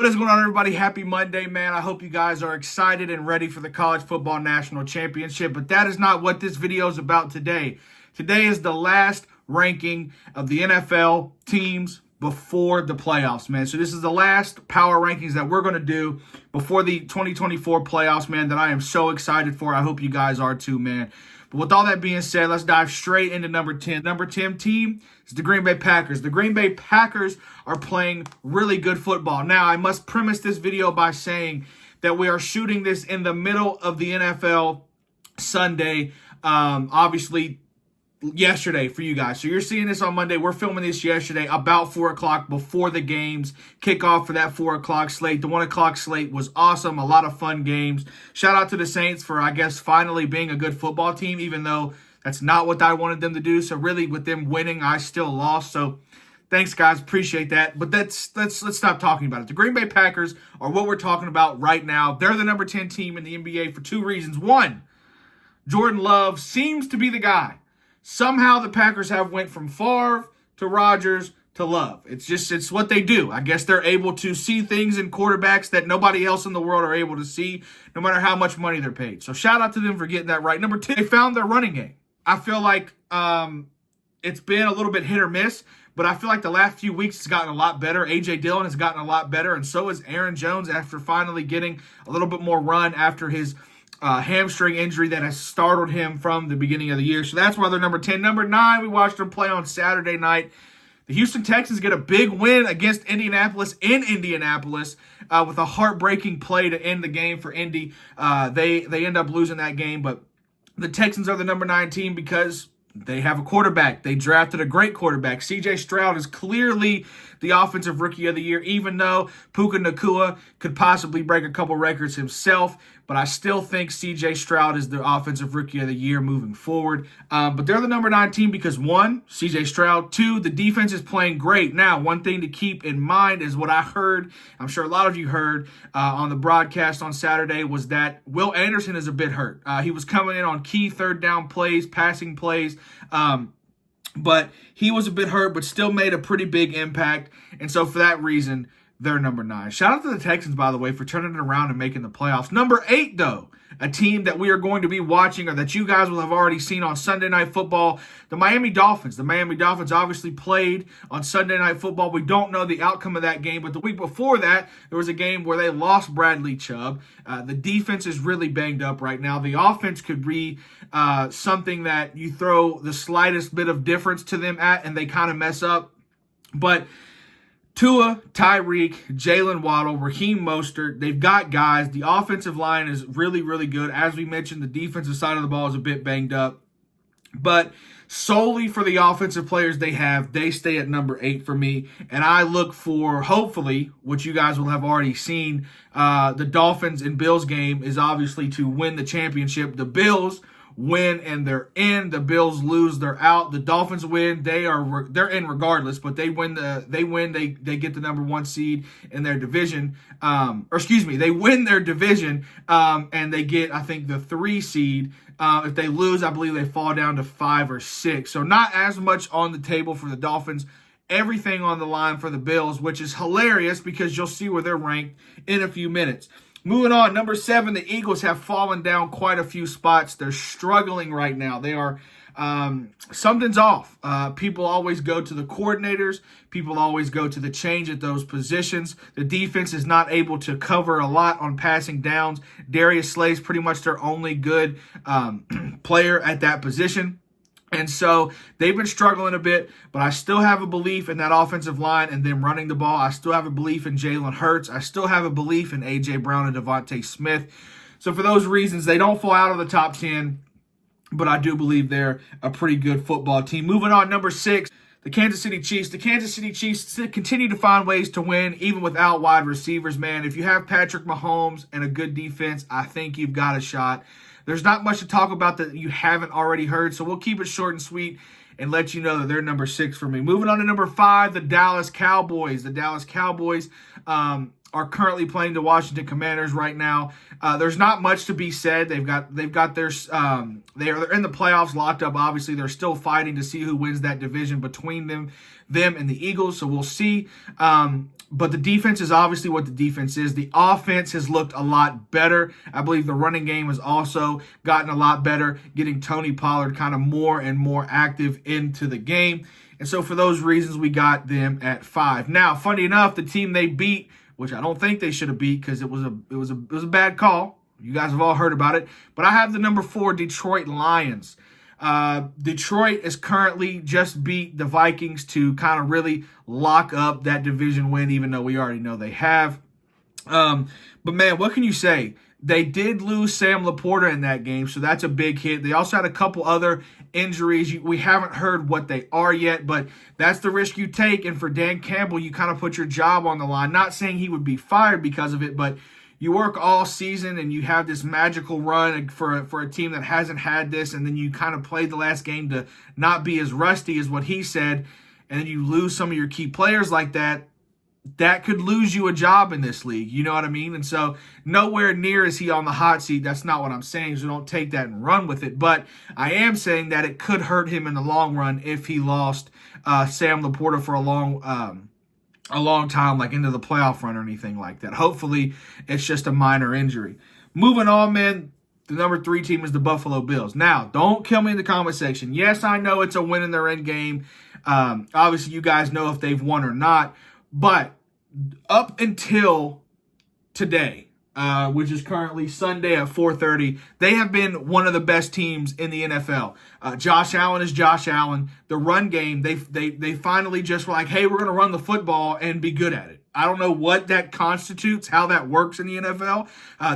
What is going on, everybody? Happy Monday, man. I hope you guys are excited and ready for the College Football National Championship, but that is not what this video is about today. Today is the last ranking of the NFL teams before the playoffs, man. So this is the last power rankings that we're going to do before the 2024 playoffs, man, that I am so excited for. I hope you guys are too, man. But with all that being said, let's dive straight into number 10. Number 10 team is the Green Bay Packers. The Green Bay Packers are playing really good football. Now, I must premise this video by saying that we are shooting this in the middle of the NFL Sunday. Obviously, yesterday for you guys. So you're seeing this on Monday. We're filming this yesterday about 4 o'clock before the games kick off for that 4 o'clock slate. The 1 o'clock slate was awesome. A lot of fun games. Shout out to the Saints for, I guess, finally being a good football team, even though that's not what I wanted them to do. So really with them winning, I still lost. So thanks, guys. Appreciate that. But let's stop talking about it. The Green Bay Packers are what we're talking about right now. They're the number 10 team in the NBA for 2 reasons. One, Jordan Love seems to be the guy. Somehow the Packers have went from Favre to Rodgers to Love. It's what they do. I guess they're able to see things in quarterbacks that nobody else in the world are able to see, no matter how much money they're paid. So shout out to them for getting that right. Number 2, they found their running game. I feel like it's been a little bit hit or miss, but I feel like the last few weeks it's gotten a lot better. A.J. Dillon has gotten a lot better, and so has Aaron Jones after finally getting a little bit more run after his hamstring injury that has startled him from the beginning of the year. So that's why they're number 10. Number 9, we watched them play on Saturday night. The Houston Texans get a big win against Indianapolis in Indianapolis with a heartbreaking play to end the game for Indy. They end up losing that game, but the Texans are the number 9 team because they have a quarterback. They drafted a great quarterback. C.J. Stroud is clearly the offensive rookie of the year, even though Puka Nacua could possibly break a couple records himself. But I still think C.J. Stroud is the offensive rookie of the year moving forward. But they're the number 9 team because 1, C.J. Stroud. 2, the defense is playing great. Now, one thing to keep in mind is what I heard, I'm sure a lot of you heard on the broadcast on Saturday, was that Will Anderson is a bit hurt. He was coming in on key third down plays, passing plays, but he was a bit hurt, but still made a pretty big impact. And so for that reason, they're number 9. Shout out to the Texans, by the way, for turning it around and making the playoffs. Number 8, though, a team that we are going to be watching or that you guys will have already seen on Sunday Night Football, the Miami Dolphins. The Miami Dolphins obviously played on Sunday Night Football. We don't know the outcome of that game, but the week before that, there was a game where they lost Bradley Chubb. The defense is really banged up right now. The offense could be something that you throw the slightest bit of difference to them at, and they kind of mess up. But Tua, Tyreek, Jalen Waddle, Raheem Mostert, they've got guys. The offensive line is really, really good. As we mentioned, the defensive side of the ball is a bit banged up. But solely for the offensive players they have, they stay at number 8 for me. And I look for, hopefully, what you guys will have already seen, the Dolphins and Bills game is obviously to win the championship. The Bills win and they're in. The Bills lose, they're out. The Dolphins win, they're in regardless, but they get the number 1 seed in their division. They win their division and they get, I think, the 3 seed. If they lose, I believe they fall down to 5 or 6. So not as much on the table for the Dolphins. Everything on the line for the Bills, which is hilarious because you'll see where they're ranked in a few minutes. Moving on, number 7, the Eagles have fallen down quite a few spots. They're struggling right now. They are, something's off. People always go to the coordinators. People always go to the change at those positions. The defense is not able to cover a lot on passing downs. Darius Slay's pretty much their only good player at that position. And so they've been struggling a bit, but I still have a belief in that offensive line and them running the ball. I still have a belief in Jalen Hurts. I still have a belief in A.J. Brown and Devontae Smith. So for those reasons, they don't fall out of the top 10, but I do believe they're a pretty good football team. Moving on, number 6, the Kansas City Chiefs. The Kansas City Chiefs continue to find ways to win, even without wide receivers, man. If you have Patrick Mahomes and a good defense, I think you've got a shot. There's not much to talk about that you haven't already heard, so we'll keep it short and sweet and let you know that they're number 6 for me. Moving on to number 5, the Dallas Cowboys. The Dallas Cowboys, are currently playing the Washington Commanders right now. There's not much to be said. They've got their they're in the playoffs, locked up. Obviously, they're still fighting to see who wins that division between them and the Eagles. So we'll see. But the defense is obviously what the defense is. The offense has looked a lot better. I believe the running game has also gotten a lot better, getting Tony Pollard kind of more and more active into the game. And so for those reasons, we got them at 5. Now, funny enough, the team they beat, which I don't think they should have beat because it was a bad call. You guys have all heard about it. But I have the number 4 Detroit Lions. Detroit is currently just beat the Vikings to kind of really lock up that division win, even though we already know they have. But man, what can you say? They did lose Sam Laporta in that game, so that's a big hit. They also had a couple other injuries. We haven't heard what they are yet, but that's the risk you take. And for Dan Campbell, you kind of put your job on the line. Not saying he would be fired because of it, but you work all season and you have this magical run for a team that hasn't had this, and then you kind of play the last game to not be as rusty as what he said, and then you lose some of your key players like that. That could lose you a job in this league. You know what I mean? And so nowhere near is he on the hot seat. That's not what I'm saying, so don't take that and run with it. But I am saying that it could hurt him in the long run if he lost Sam Laporta for a long time, like into the playoff run or anything like that. Hopefully, it's just a minor injury. Moving on, man, the number 3 team is the Buffalo Bills. Now, don't kill me in the comment section. Yes, I know it's a win in their end game. Obviously, you guys know if they've won or not. But up until today, which is currently Sunday at 4:30, they have been one of the best teams in the NFL. Josh Allen is Josh Allen. The run game, they finally just were like, hey, we're going to run the football and be good at it. I don't know what that constitutes, how that works in the NFL.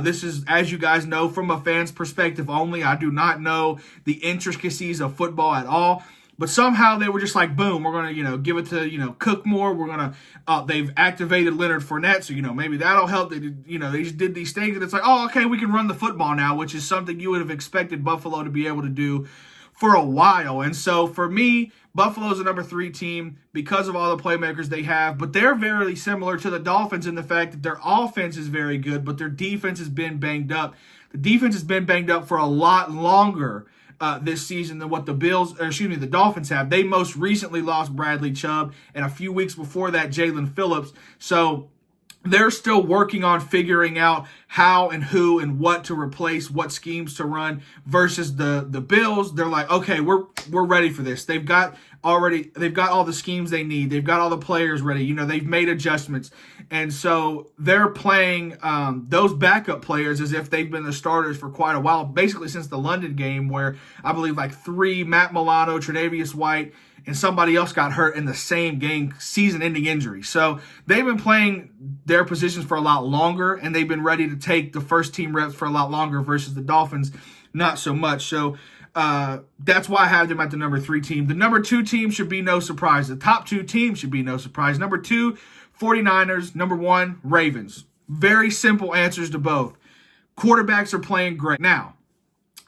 This is, as you guys know, from a fan's perspective only. I do not know the intricacies of football at all. But somehow they were just like, boom, we're going to, give it to, Cook more. We're going to, they've activated Leonard Fournette. So, maybe that'll help. They did, they just did these things. And it's like, oh, okay, we can run the football now, which is something you would have expected Buffalo to be able to do for a while. And so for me, Buffalo's the number 3 team because of all the playmakers they have. But they're very similar to the Dolphins in the fact that their offense is very good, but their defense has been banged up. The defense has been banged up for a lot longer this season than what the Dolphins have. They most recently lost Bradley Chubb, and a few weeks before that, Jalen Phillips. So they're still working on figuring out how and who and what to replace, what schemes to run versus the Bills. They're like, okay, we're ready for this. They've got all the schemes they need. They've got all the players ready. They've made adjustments. And so they're playing those backup players as if they've been the starters for quite a while, basically since the London game where I believe like 3, Matt Milano, Tre'Davious White, and somebody else got hurt in the same game, season-ending injury. So they've been playing their positions for a lot longer, and they've been ready to take the first-team reps for a lot longer versus the Dolphins, not so much. So that's why I have them at the number 3 team. The number 2 team should be no surprise. The top 2 teams should be no surprise. Number 2, 49ers. Number 1, Ravens. Very simple answers to both. Quarterbacks are playing great. Now,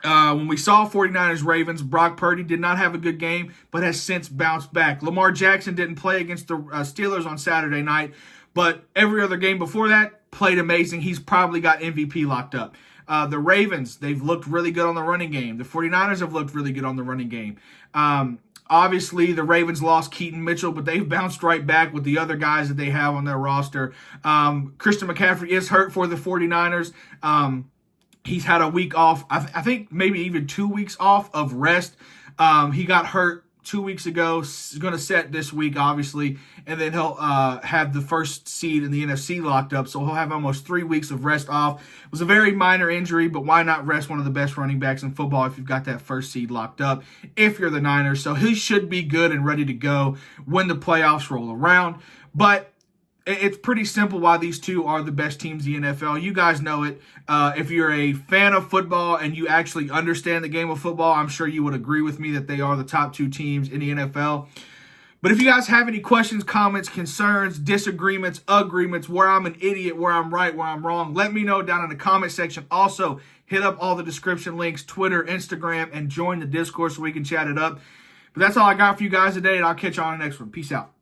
when we saw 49ers Ravens, Brock Purdy did not have a good game, but has since bounced back. Lamar Jackson didn't play against the Steelers on Saturday night, but every other game before that played amazing. He's probably got MVP locked up. The Ravens, they've looked really good on the running game. The 49ers have looked really good on the running game. Obviously, the Ravens lost Keaton Mitchell, but they've bounced right back with the other guys that they have on their roster. Christian McCaffrey is hurt for the 49ers. He's had a week off. I think maybe even 2 weeks off of rest. He got hurt 2 weeks ago. He's going to set this week, obviously. And then he'll have the first seed in the NFC locked up. So he'll have almost 3 weeks of rest off. It was a very minor injury, but why not rest one of the best running backs in football if you've got that first seed locked up if you're the Niners. So he should be good and ready to go when the playoffs roll around. But it's pretty simple why these two are the best teams in the NFL. You guys know it. If you're a fan of football and you actually understand the game of football, I'm sure you would agree with me that they are the top 2 teams in the NFL. But if you guys have any questions, comments, concerns, disagreements, agreements, where I'm an idiot, where I'm right, where I'm wrong, let me know down in the comment section. Also, hit up all the description links, Twitter, Instagram, and join the Discord so we can chat it up. But that's all I got for you guys today, and I'll catch you on the next one. Peace out.